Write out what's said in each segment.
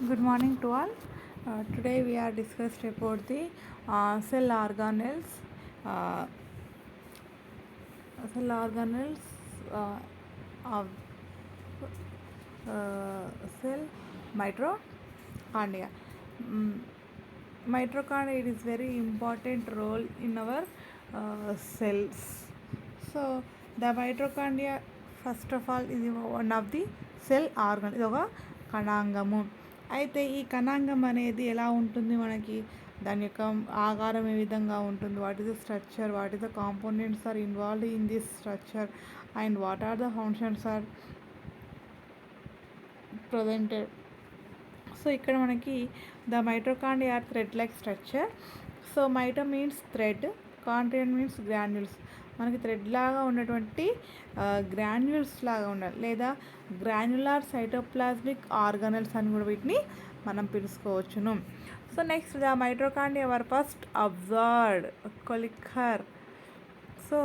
Good morning to all. Today we are discussed about the cell organelles, uh, uh, of uh, cell mitochondria. Mm, Mitochondria, it is very important role in our cells. So the mitochondria, first of all, is one of the cell organ, ఇది ఒక కణాంగము. అయితే ఈ కణాంగం అనేది ఎలా ఉంటుంది, మనకి దాని యొక్క ఆకారం ఏ విధంగా ఉంటుంది, what is the structure, what is the components are involved in this structure, and what are the functions are presented. So ఇక్కడ మనకి the mitochondria are thread like structure. So mito means thread, chondrion means granules. మనకి thread లాగా ఉన్నటువంటి granules లాగా ఉండాలి, లేదా గ్రాన్యులార్ cytoplasmic organelles అని కూడా వీటిని మనం పిలుచుకోవచ్చును. So next the mitochondria were first observed Kolliker. So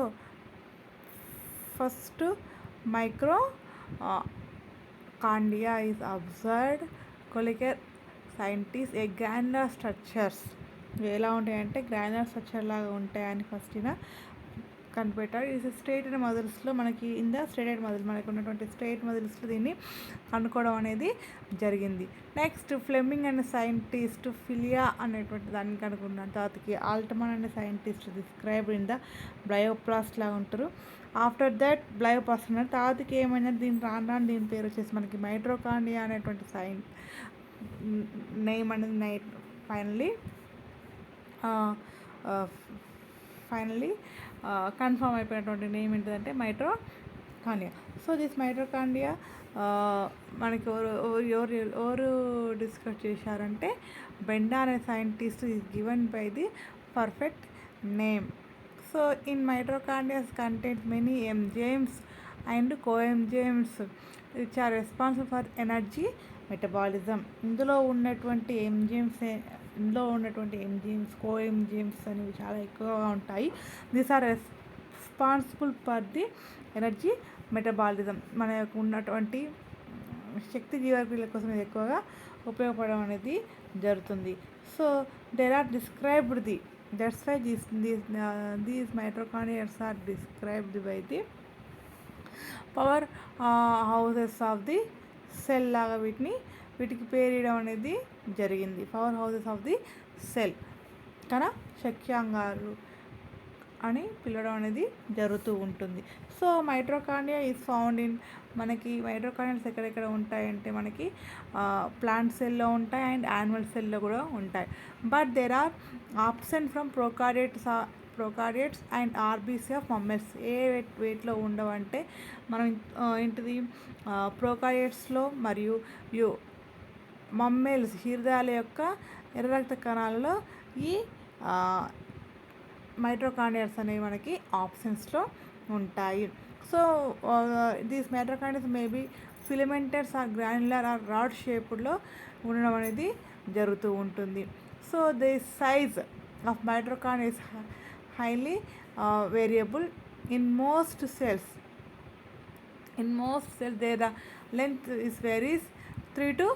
first మైక్రో కార్డియా is observed Kolliker scientist a granular structures. ఎలా ఉంటాయంటే గ్రాన్యులర్ స్ట్రక్చర్ లాగా ఉంటాయని ఫస్ట్ ఈయన కనిపెట్టాడు. ఇది స్ట్రేటెడ్ మజిల్స్లో మనకి స్ట్రేటెడ్ మజిల్ మనకు ఉన్నటువంటి స్ట్రేట్ మజిల్స్లో దీన్ని కనుక్కోవడం అనేది జరిగింది. నెక్స్ట్ ఫ్లెమింగ్ అనే సైంటిస్ట్ ఫిలియా అనేటువంటి దాన్ని కనుక్కున్నాడు. తర్వాతకి ఆల్టమన్ అనే సైంటిస్ట్ డిస్క్రైబ్ ఇన్ ద బ్లయోప్లాస్ట్ లాగా ఉంటారు. ఆఫ్టర్ దట్ బ్లయోప్లాస్ట్ అన్నారు. తర్వాతకి ఏమైనా దీని పేరు వచ్చేసి మనకి మైటోకాండ్రియా అనేటువంటి నేమ్ అనేది ఫైనలీ కన్ఫర్మ్ అయిపోయినటువంటి నేమ్ ఏంటిదంటే మైటోకాండ్రియా. సో దిస్ మైటోకాండ్రియా మనకి ఎవరు డిస్కస్ చేశారంటే బెండా అనే scientist is given by the perfect name. So in mitochondrias content many enzymes and coenzymes which are responsible for energy metabolism. ఇందులో ఉన్నటువంటి enzymes coenzymes అనేవి చాలా ఎక్కువగా ఉంటాయి. These are responsible for the energy metabolism. మన యొక్క ఉన్నటువంటి శక్తి జీవక్రియల కోసం ఇది ఎక్కువగా ఉపయోగపడడం అనేది జరుగుతుంది. So there are described the that's why these mitochondrias are described by the power houses of the cell లాగా వీటికి పేరియడం అనేది జరిగింది. Power houses of the cell శక్యాంగాలు అని పిలవడం అనేది జరుగుతూ ఉంటుంది. So mitochondria is found in మనకి మైటోకాండ్రియాస్ ఎక్కడెక్కడ ఉంటాయంటే మనకి ప్లాంట్ సెల్లో ఉంటాయి అండ్ యానిమల్ సెల్లో కూడా ఉంటాయి. But there are absent from prokaryotes and RBC of mammals. వేటిలో ఉండవంటే మనం ఏంటిది ప్రోకార్డియేట్స్లో మరియు మమ్మల్స్ క్షీరదాల యొక్క ఎర్ర రక్త కణాలలో ఈ మైటోకాండ్రియాస్ అనేవి మనకి ఆప్షన్స్లో ఉంటాయి. So these mitochondrias maybe filamentous or granular or rod షేప్లో ఉండడం అనేది జరుగుతూ ఉంటుంది. So the size of mitochondria is highly variable in most cells. The length is varies 3 to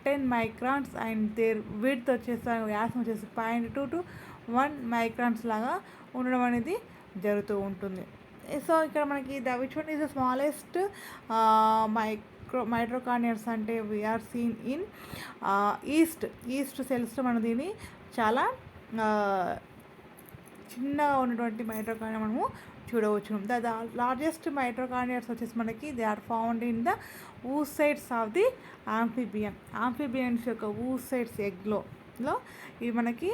10 microns and their width వచ్చేసి వ్యాసం వచ్చేసి 0.2 to 1 microns లాగా ఉండడం అనేది జరుగుతూ ఉంటుంది. సో ఇక్కడ మనకి which one is the smallest mitochondrias అంటే వీఆర్ సీన్ ఇన్ ఈస్ట్ సెల్స్లో మనం దీన్ని చాలా చిన్నగా ఉన్నటువంటి మైటోకాండ్రియా మనము చూడవచ్చు. ద లార్జెస్ట్ మైటోకాండ్రియాస్ వచ్చేసి మనకి they are found in the oocytes of the amphibians యొక్క oocytes ఎగ్లో ఇవి మనకి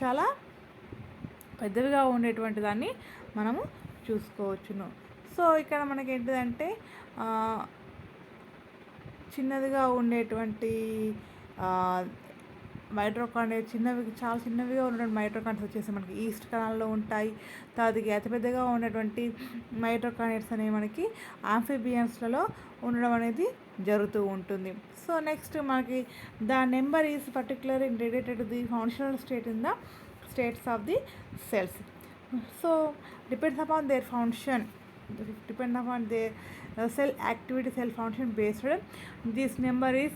చాలా పెద్దవిగా ఉండేటువంటి దాన్ని మనము చూసుకోవచ్చును. సో ఇక్కడ మనకి ఏంటిదంటే చిన్నదిగా ఉండేటువంటి మైటోకాండ్రియా చాలా చిన్నవిగా ఉన్నటువంటి మైటోకాండ్రియాస్ వచ్చేసి మనకి ఈస్ట్ కణాల్లో ఉంటాయి. తర్వాతకి అతిపెద్దగా ఉన్నటువంటి మైటోకాండ్రియాస్ అనేవి మనకి ఆంఫిబియన్స్లలో ఉండడం అనేది జరుగుతూ ఉంటుంది. సో నెక్స్ట్ మనకి the number is particular related to the functional state in the states of the cells. So depends upon there function depend upon their cell activity, cell function based. This number is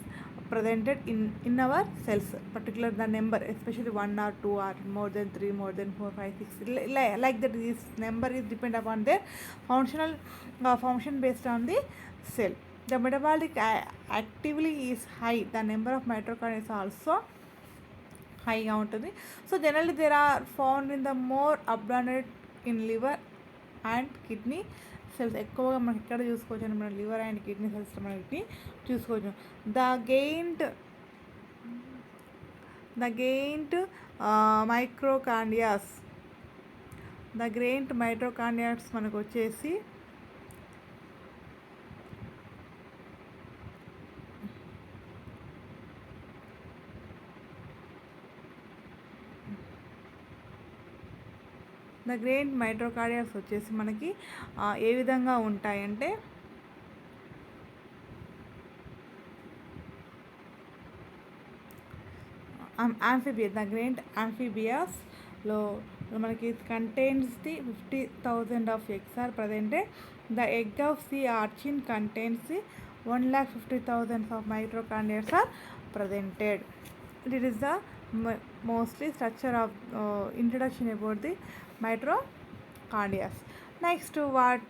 presented in our cells, particular the number, especially 1 or 2 or more than 3, more than 4, 5, 6, like that. This number is depend upon their functional function based on the cell. The metabolic activity is high, the number of mitochondria is also హైగా ఉంటుంది. So generally there are found in the more abundant in liver and kidney cells. ఎక్కువగా మనకి ఇక్కడ చూసుకోవచ్చు మన liver and kidney cells మనకి చూసుకోవచ్చు. The giant మైక్రోకాండియాస్, the గ్రెయింట్ మైట్రోకాండియాస్ మనకు వచ్చేసి ద గ్రెయిన్ మైట్రోకాండియాస్ వచ్చేసి మనకి ఏ విధంగా ఉంటాయంటే ద గ్రెయిన్ ఆంఫిబియాస్లో మనకి contains the 50,000 of eggs are presented. The egg of sea urchin contains the 1,50,000 of mitochondrias are presented. It is the mostly structure of introduction about the mitochondria. Next, what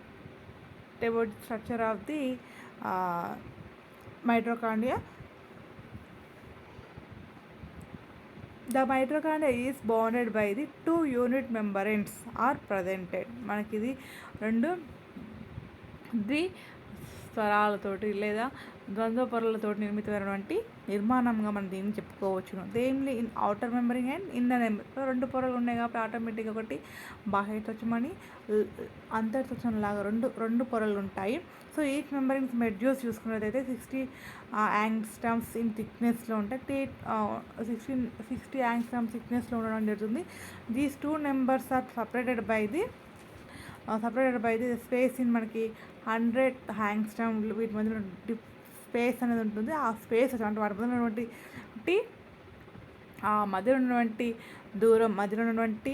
about structure of the mitochondria? The mitochondria is bounded by the 2 unit membranes are presented. మనకి ఇది 2 ద్విస్వరాలతోటి లేదా ద్వంద్వ పొరలతో నిర్మితమైనటువంటి నిర్మాణంగా మనం దీన్ని చెప్పుకోవచ్చును. దేనిలో in outer membrane and inner member. 2 పొరలు ఉన్నాయి కాబట్టి ఆటోమేటిక్గా ఒకటి బాహ్య త్వచం అని అంతర్త్వచం లాగా రెండు పొరలు ఉంటాయి. సో ఈచ్ మెంబరింగ్స్ మెడ్యూస్ చూసుకున్నట్టయితే 60 యాంగ్స్ట్రామ్స్ ఇన్ థిక్నెస్లో ఉంటాయి. 60 యాంగ్స్ట్రామ్ థిక్నెస్లో ఉండడం జరుగుతుంది. These 2 members are separated by the space in మనకి 100 యాంగ్స్ట్రామ్. వీటి మధ్యలో స్పేస్ అనేది ఉంటుంది. ఆ స్పేస్ అంటే వాటి మధ్యలో ఉన్నటువంటి మధ్యలో ఉన్నటువంటి దూరం, మధ్యలో ఉన్నటువంటి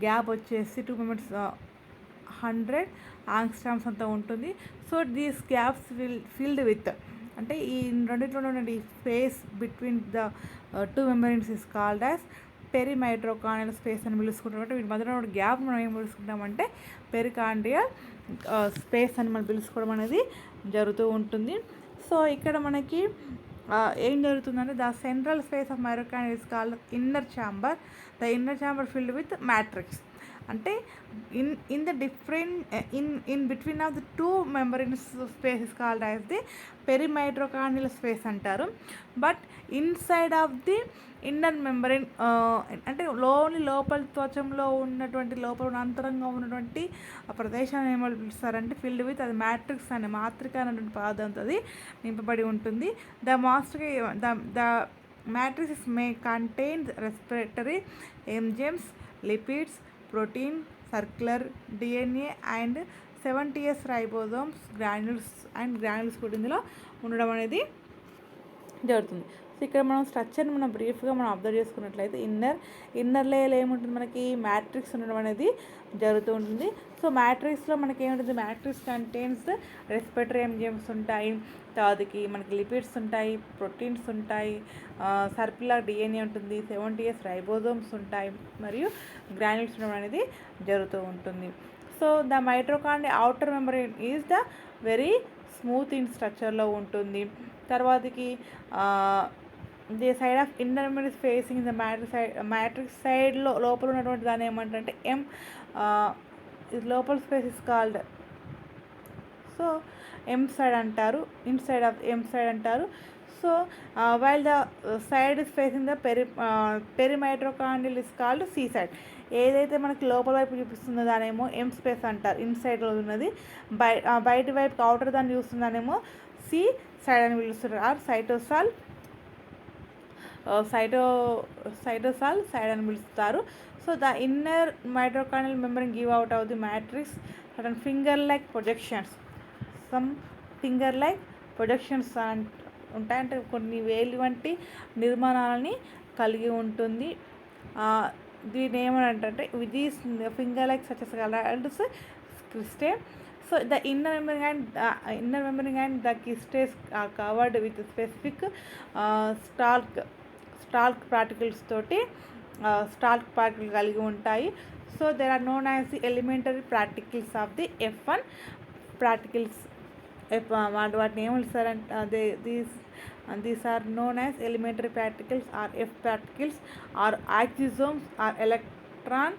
గ్యాప్ వచ్చేసి 2 మెంబర్స్ 100 యాంగ్స్ట్రామ్స్ అంతా ఉంటుంది. So these gaps filled with, అంటే ఈ రెండింటిలో ఉన్నటువంటి space between the 2 membranes is called as perimitochondrial space అని పిలుచుకుంటాం. అంటే వీటి మధ్యలో ఉన్న గ్యాప్ మనం ఏం పిలుచుకుంటామంటే పెరికాండియల్ స్పేస్ అని మనం పిలుచుకోవడం అనేది జరుగుతూ ఉంటుంది. సో ఇక్కడ మనకి ఏం జరుగుతుందంటే the central space of mitochondria is called inner chamber. The inner chamber filled with matrix. అంటే in the different in between of the 2 membranes space is called as the perimitochondrial space అంటారు. But inside of the inner membrane అంటే లోపల త్వచంలో ఉన్నటువంటి లోపల అంతరంగా ఉన్నటువంటి ఆ ప్రదేశాన్ని ఏమో పిలుస్తారంటే ఫిల్డ్ విత్, అది మ్యాట్రిక్స్ అనే మాత్రిక అనేటువంటి పదార్థంతో అది నింపబడి ఉంటుంది. The matrix May contain respiratory enzymes, lipids, protein, circular DNA and 70S ribosomes, granules కూడా ఇందులో ఉండడం అనేది జరుగుతుంది. సో ఇక్కడ మనం స్ట్రక్చర్ని మనం బ్రీఫ్గా మనం అబ్జర్వ్ చేసుకున్నట్లయితే ఇన్నర్ లేయర్ ఏముంటుంది, మనకి మ్యాట్రిక్స్ ఉండడం అనేది జరుగుతూ ఉంటుంది. సో మ్యాట్రిక్స్లో మనకి ఏముంటుంది, మ్యాట్రిక్స్ కంటైన్స్ రెస్పిరేటరీ ఎంజైమ్స్ ఉంటాయి, తర్వాతకి మనకి లిపిడ్స్ ఉంటాయి, ప్రోటీన్స్ ఉంటాయి, సర్క్యులర్ డిఎన్ఏ ఉంటుంది, 70S రైబోజోమ్స్ ఉంటాయి, మరియు గ్రాన్యూల్స్ ఉండడం అనేది జరుగుతూ ఉంటుంది. So the mitochondria outer membrane is the very smooth in స్ట్రక్చర్లో ఉంటుంది. తర్వాతకి the side of inner membrane facing the matrix సైడ్లో లోపల ఉన్నటువంటి దాన్ని ఏమంటారంటే లోపల space is called, so M side అంటారు, ఇన్సైడ్ ఆఫ్ ఎం సైడ్ అంటారు. So while the side is facing the perimitochondrial is called C side. ఏదైతే మనకి లోపల వైపు చూపిస్తుందో దానేమో ఎం స్పేస్ అంటారు, ఇన్సైడ్లో ఉన్నది. బయటి వైపు అవుటర్ దాన్ని చూస్తుందానేమో సి సైడ్ అని పిలుస్తారు, ఆర్ సైటోసాల్ సైడ్ అని పిలుస్తారు. So the inner mitochondrial membrane give out of the matrix certain finger like projections. Some finger like projections ఉంటాయి, అంటే కొన్ని వేలు వంటి నిర్మాణాలని కలిగి ఉంటుంది. దీన్ని ఏమని అంటే with these finger like సచెస్ cristae So the inner membrane and the cistates are covered with specific stalk particles తోటి stalk particles కలిగి ఉంటాయి. So there are known as the elementary particles of the F1 particles. వాటిని ఏం పిలుస్తారంటే these are known as elementary particles or F particles or axisms or electron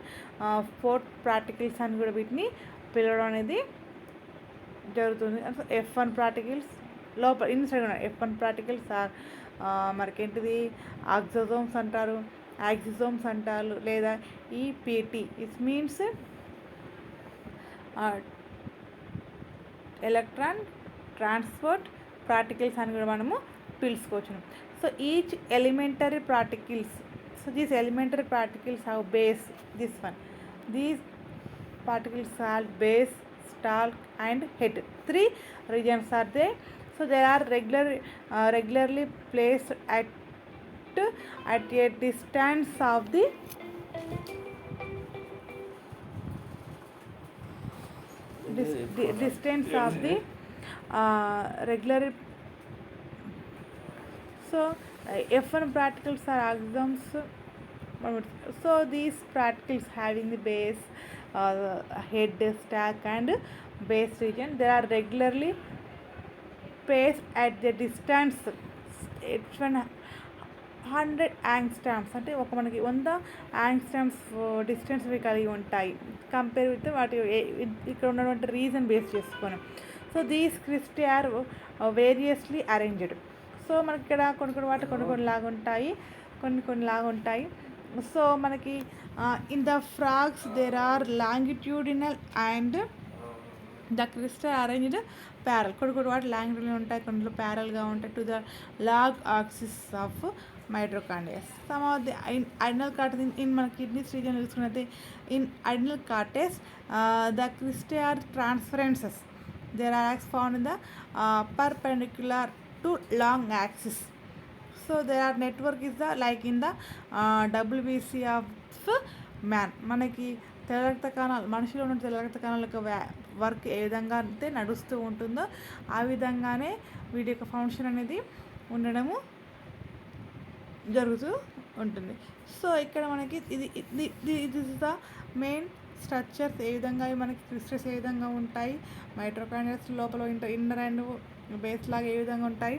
port particles అని కూడా వీటిని పిలవడం అనేది జరుగుతుంది. F1 పార్టికల్స్ లోపల ఇన్సైడ్ ఉన్నాయి. F1 పార్టికల్స్ ఆర్ మనకేంటిది ఆక్సోజోమ్స్ అంటారు, యాక్సిజోమ్స్ అంటారు, లేదా EPT it means electron transport particles అని కూడా మనము పిలుచుకోవచ్చును. So each elementary particles, so these elementary particles have base, this one, these particles are base, stalk and head. Three regions are there. So they are regularly placed at a distance of the regularly. So F1 particles are axons. So these particles having the base, head, stack and base region, they are regularly placed at the distance 100 angstroms అంటే ఒక మనకి 100 angstroms distance కలిగి ఉంటాయి compare with వాటి ఇక్కడ ఉన్నటువంటి reason base చేసుకొని. So these crystal are variously arranged. So మనకి ఇక్కడ కొన్ని లాగా ఉంటాయి, కొన్ని లాగా ఉంటాయి. సో మనకి in the frogs there are longitudinal and the crystal arranged parallel. కొన్ని వాటి లాంగిట్యూడినల్ ఉంటాయి, కొన్ని ప్యారల్గా ఉంటాయి to the long axis of mitochondrias. Some of the adrenal cortex in మన కిడ్నీస్ రీజన్ చూసుకున్నట్లయితే in adrenal cortex the crystal are transverse there are found in the perpendicular to long axis. So there are network is the like in the WBC of man. మనకి తెల్ల రక్త కణాలు, మనిషిలో ఉన్న తెల్ల రక్త కణాల యొక్క వర్క్ ఏ విధంగా అయితే నడుస్తూ ఉంటుందో ఆ విధంగానే వీటి యొక్క ఫంక్షన్ అనేది ఉండడము జరుగుతూ ఉంటుంది. సో ఇక్కడ మనకి ఇది ద మెయిన్ స్ట్రక్చర్స్, ఏ విధంగా మనకి క్రిస్టల్స్ ఏ విధంగా ఉంటాయి, మైటోకాండ్రియాస్ లోపల ఇన్నర్ అండ్ బేస్ లాగా ఏ విధంగా ఉంటాయి.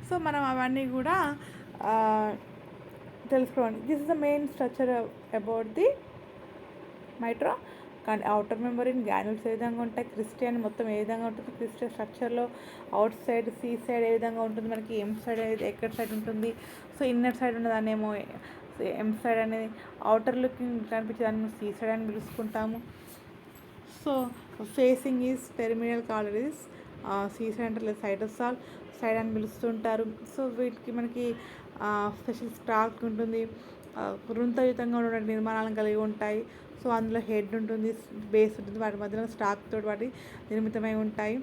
సో మనం అవన్నీ కూడా తెలుసుకోండి. This is the main structure about the mitochondria. Outer membrane granules ఏ విధంగా ఉంటాయి, క్రిస్టల్ మొత్తం ఏ విధంగా ఉంటుంది, క్రిస్టల్ స్ట్రక్చర్లో అవుట్ సైడ్ సి సైడ్ ఏ విధంగా ఉంటుంది, మనకి ఎం సైడ్ అనేది ఎక్కడ సైడ్ ఉంటుంది. సో ఇన్నర్ సైడ్ ఉన్నదాన్నేమో ఎం సైడ్ అనేది, అవుటర్ లుకింగ్ కనిపించేదాన్ని సి సైడ్ అని పిలుచుకుంటాము. So facing is terminal calories C side అంటే లేదా సైటోసాల్ సైడ్ అని పిలుస్తుంటారు. సో వీటికి మనకి స్పెషల్ స్టాక్ ఉంటుంది, వృంతయుతంగా ఉన్న నిర్మాణాలను కలిగి ఉంటాయి. సో అందులో హెడ్ ఉంటుంది, బేస్ ఉంటుంది, వాటి మధ్యలో స్టాక్ తోటి వాటి నిర్మితమై ఉంటాయి.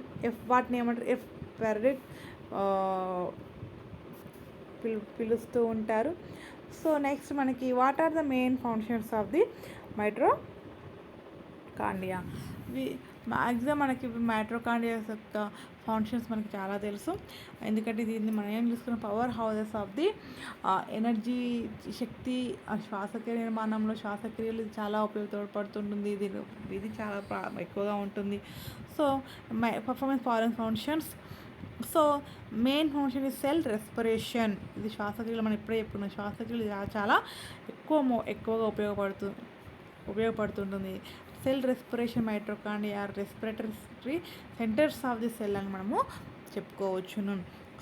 వాటిని ఏమంటారు ఎఫ్ పెరడిక్ పిలుస్తూ ఉంటారు. సో నెక్స్ట్ మనకి what are the main functions of the mitochondria. Maximum మనకి మైటోకాండ్రియాస్ యొక్క ఫంక్షన్స్ మనకి చాలా తెలుసు, ఎందుకంటే దీన్ని మనం ఏం చూసుకున్న power houses of the energy, శక్తి, శ్వాసక్రియ నిర్మాణంలో శ్వాసక్రియలు చాలా ఉపయోగపడుతుంటుంది. ఇది చాలా ఎక్కువగా ఉంటుంది. So performance functions. So main function ఈ సెల్ రెస్పిరేషన్. ఇది శ్వాసక్రియలు మనం ఇప్పుడే చెప్పుకున్నాం, శ్వాసక్రియలు చాలా ఎక్కువగా ఉపయోగపడుతుంటుంది. Cell respiration mitochondria respiratory centers of the cell అని మనము చెప్పుకోవచ్చును.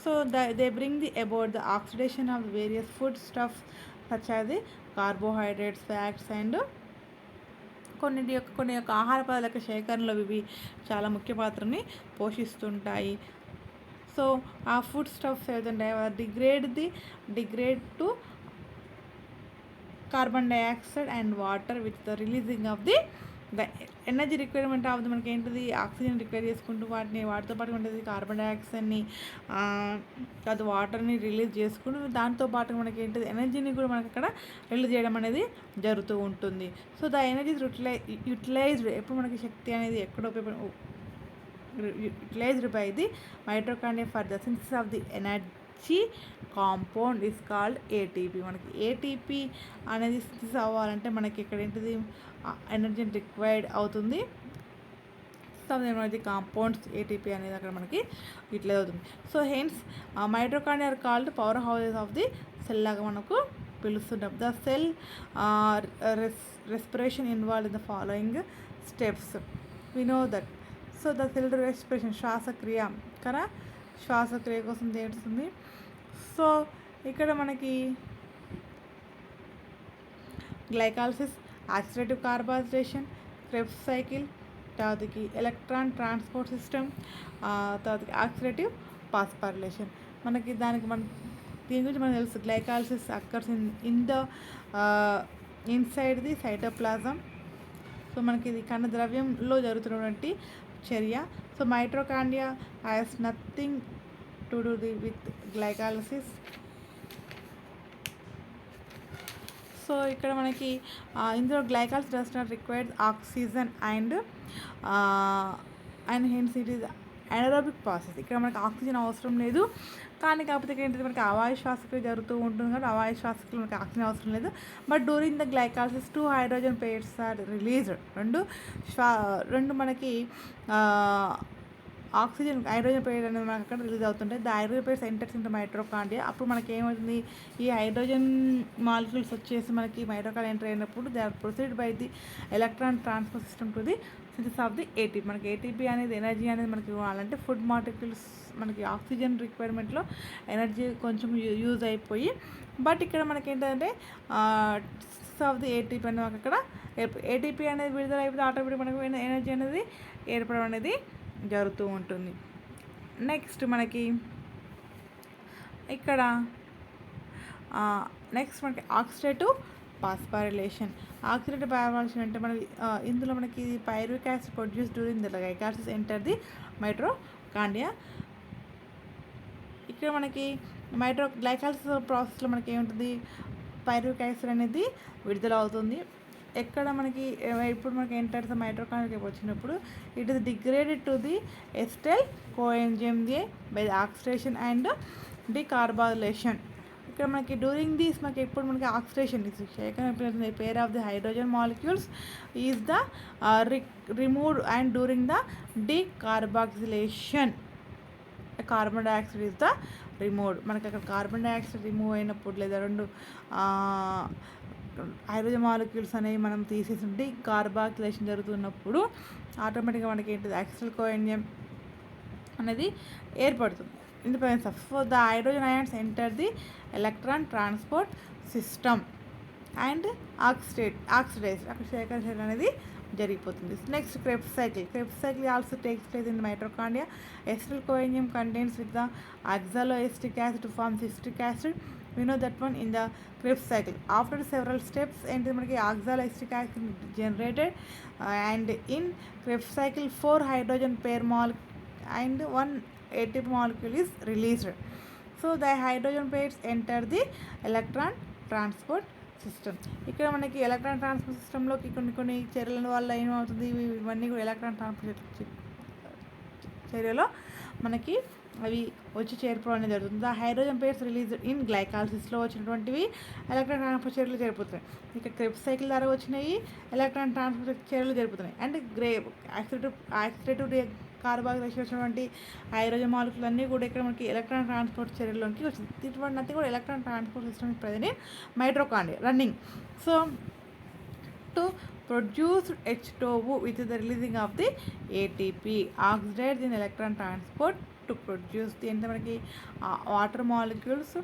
So they bring the about the oxidation of various food stuff such as the carbohydrates, fats and కొన్ని యొక్క ఆహార పదార్థాల యొక్క సేకరణలో ఇవి చాలా ముఖ్య పాత్రని పోషిస్తుంటాయి. సో ఆ ఫుడ్ స్టఫ్స్ ఏదంటే degrade to carbon dioxide and water with the releasing of the energy requirement of the మనకి ఏంటిది ఆక్సిజన్ రిక్వైర్ చేసుకుంటూ వాటితో పాటు ఉంటుంది కార్బన్ డైఆక్సైడ్ని, అది వాటర్ని రిలీజ్ చేసుకుంటూ దాంతోపాటు మనకి ఏంటిది ఎనర్జీని కూడా మనకి అక్కడ రిలీజ్ చేయడం అనేది జరుగుతూ ఉంటుంది. So the energy utilized. ఎప్పుడు మనకి శక్తి అనేది ఎక్కడ utilized by the mitochondria for the synthesis of the energy compound is called ATP. మనకి ఏటీపీ అనేది సింథసిస్ అవ్వాలంటే మనకి ఇక్కడ ఏంటిది ఎనర్జీ రిక్వైర్డ్ అవుతుంది. ఎనర్జీ కాంపౌండ్స్ ఏటీపీ అనేది అక్కడ మనకి ఇట్లా అవుతుంది. So hence mitochondria are called power houses of the cell లాగా మనకు పిలుస్తుంటాం. The cell respiration involve in the following steps we know that. So the cell respiration శ్వాసక్రియ కదా, శ్వాసక్రియ కోసం చేస్తుంది. సో ఇక్కడ మనకి glycolysis, oxidative carbohydration, Krebs cycle, తర్వాతకి ఎలక్ట్రాన్ ట్రాన్స్పోర్ట్ సిస్టమ్, తర్వాతకి ఆక్సిడేటివ్ ఫాస్ఫోరైలేషన్. మనకి దీని గురించి మనకు తెలుసు. Glycolysis occurs in the inside the cytoplasm. So మనకి ఇది కణ ద్రవ్యంలో జరుగుతున్నటువంటి చర్య. So mitochondria has nothing to do with glycolysis. So ఇక్కడ మనకి ఇందులో glycolysis does not required oxygen and hence it is anaerobic process. ఇక్కడ మనకి ఆక్సిజన్ అవసరం లేదు, కానీ కాకపోతే ఇక్కడ ఏంటంటే మనకి అవాయు శ్వాసక్రియ జరుగుతూ ఉంటుంది కాబట్టి అవాయు శ్వాసక్రియ మనకి ఆక్సిజన్ అవసరం లేదు. But during the glycolysis 2 hydrogen pairs are released. రెండు మనకి ఆక్సిజన్ హైడ్రోజన్ పెయిర్ అనేది మనకు అక్కడ రిలీజ్ అవుతుంటాయి. The hydrogen pairs enters in the mitochondria. అప్పుడు మనకి ఏమవుతుంది, ఈ హైడ్రోజన్ మాలిక్యూల్స్ వచ్చేసి మనకి మైటోకాండ్రియా ఎంటర్ అయినప్పుడు they are proceed by the electron transfer system to the synthesis of the ATP. మనకి ఏటీపీ అనేది ఎనర్జీ అనేది మనకి ఇవ్వాలంటే ఫుడ్ మాలిక్యూల్స్ మనకి ఆక్సిజన్ రిక్వైర్మెంట్లో ఎనర్జీ కొంచెం యూజ్ అయిపోయి, బట్ ఇక్కడ మనకి ఏంటంటే సింథసిస్ ఆఫ్ ది ఏటీపీ అనేది మనకి అక్కడ ఏటీపీ అనేది విడుదల అయిపోతే ఆటోమేటిక్ మనకి ఎనర్జీ అనేది ఏర్పడడం అనేది జరుగుతూ ఉంటుంది. నెక్స్ట్ మనకి ఇక్కడ ఆక్సిడేటివ్ ఫాస్ఫోరైలేషన్. ఆక్సిడేటివ్ ఫాస్ఫోరైలేషన్ అంటే మనకి ఇందులో మనకి pyruvic acid produce during the glycolysis enter the mitochondria. ఇక్కడ మనకి గ్లైకాలసిస్ ప్రాసెస్లో మనకి ఏముంటుంది, పైరువిక్ యాసిడ్ అనేది విడుదల అవుతుంది. ఎక్కడ మనకి ఇప్పుడు మనకి ఎంటర్ ద మైటోకాండ్రియా వచ్చినప్పుడు it is degraded to the acetyl coenzyme A by the oxidation and decarboxylation. ఇక్కడ మనకి డ్యూరింగ్ దిస్ మనకి ఎప్పుడు మనకి oxidation pair of the hydrogen molecules is the removed and during the decarboxylation carbon dioxide is the removed. మనకి అక్కడ carbon dioxide remove అయినప్పుడు లేదా రెండు హైడ్రోజన్ మాలిక్యూల్స్ అనేవి మనం తీసేసి కార్బాక్సిలేషన్ జరుగుతున్నప్పుడు ఆటోమేటిక్గా మనకి ఏంటిది యాక్సిల్ కోఎంజైమ్ అనేది ఏర్పడుతుంది. Independence of the hydrogen ions enter the electron transport system and oxidise అక్కడ సేకరణ అనేది జరిగిపోతుంది. Next Krebs cycle also takes place in the mitochondria. Acetyl coenzyme contains with the oxaloacetic acid to form citric acid. We know that one in the Krebs cycle. After several steps, and మనకి oxaloacetic acid generated, and in Krebs cycle 4 hydrogen pair molecule and 1 ATP molecule is released. So the hydrogen pairs enter the electron transport system. ఇక్కడ మనకి electron transport సిస్టంలోకి కొన్ని చర్యల వల్ల ఏమవుతుంది, ఇవన్నీ కూడా electron transport చర్యలో మనకి అవి వచ్చి చేరిపోవడం అనేది జరుగుతుంది. The hydrogen pairs release in గ్లైకాలసిస్లో వచ్చినటువంటివి ఎలక్ట్రాన్ ట్రాన్స్పోర్ట్ చర్యలు జరిపోతున్నాయి. ఇక క్రెబ్స్ సైకిల్ ద్వారా వచ్చినాయి ఎలక్ట్రాన్ ట్రాన్స్పోర్ట్ చర్యలు జరుపుతున్నాయి. అండ్ ఆక్సిడేటివ్ కార్బాక్సిలేషన్ వచ్చినటువంటి హైడ్రోజన్ మాలిక్యూల్ అన్నీ కూడా ఇక్కడ మనకి ఎలక్ట్రాన్ ట్రాన్స్పోర్ట్ చర్యలోకి వచ్చింది. ఇటువంటి నథింగ్ కూడా electron transport system is present in mitochondria running. So to produce H2O with the releasing of the ATP oxidized in electron transport to produce the అంటే మనకి water molecules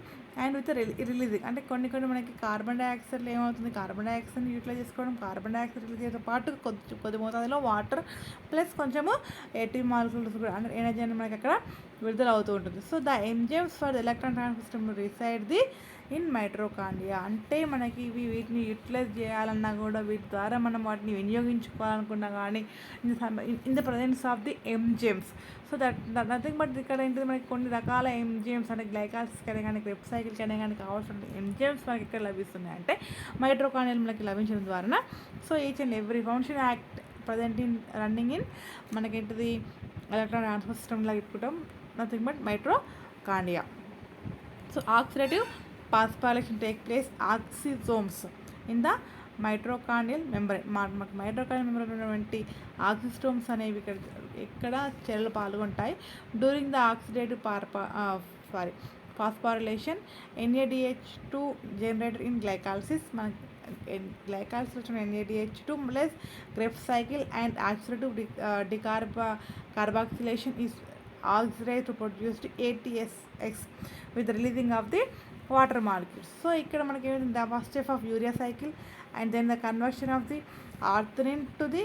and with releasing అంటే కొన్ని మనకి carbon డైఆక్సైడ్లో ఏమవుతుంది, carbon డైఆక్సైడ్ని utilise చేసుకోవడం, carbon dioxide రిలీజ్తో పాటు కొద్ది మోతాదులో వాటర్ ప్లస్ కొంచెము ఏటీపీ మాలిక్యూల్స్ కూడా అంటే ఎనర్జీ అనేది మనకి అక్కడ విడుదల అవుతూ ఉంటుంది. So the enzymes for the electron transport system reside the in mitochondria. అంటే మనకి వీటిని యూటిలైజ్ చేయాలన్నా కూడా వీటి ద్వారా మనం వాటిని వినియోగించుకోవాలనుకున్నా కానీ in the presence of the enzymes. So that nothing but ఇక్కడ ఏంటిది మనకి కొన్ని రకాల ఎంజైమ్స్ అంటే గ్లైకాలసిస్కైనా కానీ క్రెబ్స్ సైకిల్కైనా కానీ కావాల్సిన ఎంజైమ్స్ మనకి ఇక్కడ లభిస్తున్నాయి అంటే మైటోకాండ్రియాలో మనకి లభించడం ద్వారా. So each and every function act present in running in మనకేంటిది electron transfer system like put nothing but mitochondria. So oxidative phosphorylation take place oxysomes in the mitochondrial membrane. Mitochondrial membrane ఉన్నటువంటి oxysomes అనేవి ఇక్కడ చర్యలు పాల్గొంటాయి. During the oxidative phosphorylation NADH2 generator in glycolysis. మన glycolysis వచ్చిన NADH2 plus Krebs cycle and oxidative carboxylation is oxidized to produce ATSX with the releasing of the water molecules. So ఇక్కడ మనకి ఏమైంది, the first step of urea cycle and then the conversion of the arginine to the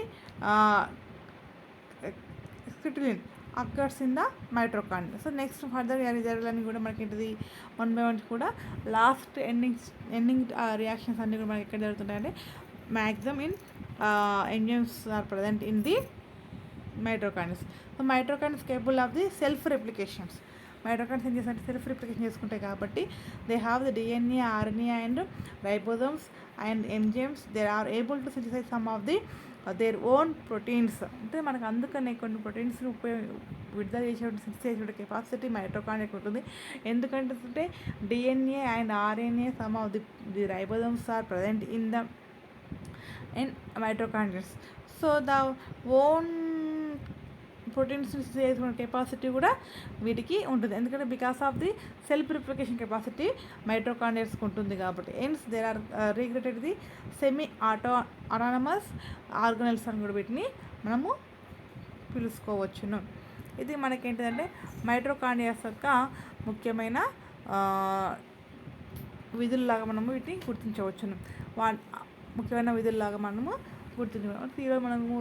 acetylene occurs in the mitochondria. So next further జరగాలని కూడా మనకి ఏంటిది 1 by 1 కూడా last ending reactions అన్నీ కూడా మనకి ఎక్కడ జరుగుతుంటాయంటే maximum in enzymes are present in the mitochondria. So mitochondria is capable of the self replications. Mitochondria ఏం చేస్తారంటే సెల్ఫ్ రిప్లికేషన్ చేసుకుంటాయి కాబట్టి they have the DNA, RNA and ribosomes and enzymes. They are able to synthesize some of the their own proteins. అంటే మనకు అందుకనే కొన్ని ప్రోటీన్స్ని విడుదల చేసేటువంటి సింథసైజ్ చేసే కెపాసిటీ మైటోకాండ్రియాకి ఉంటుంది. ఎందుకంటే DNA and RNA some of the ribosomes are present in mitochondria. So the own proteins చేసుకునే కెపాసిటీ కూడా వీటికి ఉంటుంది. ఎందుకంటే because of the self replication capacity మైట్రోకాండ్రియాస్కి ఉంటుంది కాబట్టి. Hence there are regarded the semi autonomous organelles అని కూడా వీటిని మనము పిలుచుకోవచ్చును. ఇది మనకేంటిదంటే మైట్రోకాండ్రియాస్ యొక్క ముఖ్యమైన విధుల్లాగా మనము వీటిని గుర్తించవచ్చును. ముఖ్యమైన విధుల్లాగా మనము గుర్తించవచ్చు. ఈరోజు మనము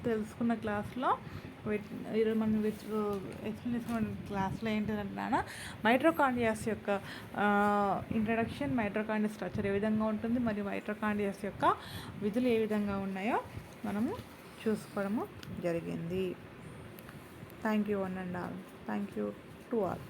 తెలుసుకున్న క్లాస్లో ఈరోజు మనం ఎక్స్ప్లెయిన్ చేసుకున్న క్లాస్లో ఏంటంటే మైట్రోకాండ్రియాస్ యొక్క ఇంట్రడక్షన్, మైట్రోకాండ్రియా స్ట్రక్చర్ ఏ విధంగా ఉంటుంది మరియు మైట్రోకాండ్రియాస్ యొక్క విధులు ఏ విధంగా ఉన్నాయో మనము చూసుకోవడము జరిగింది. Thank you one and all. Thank you to all.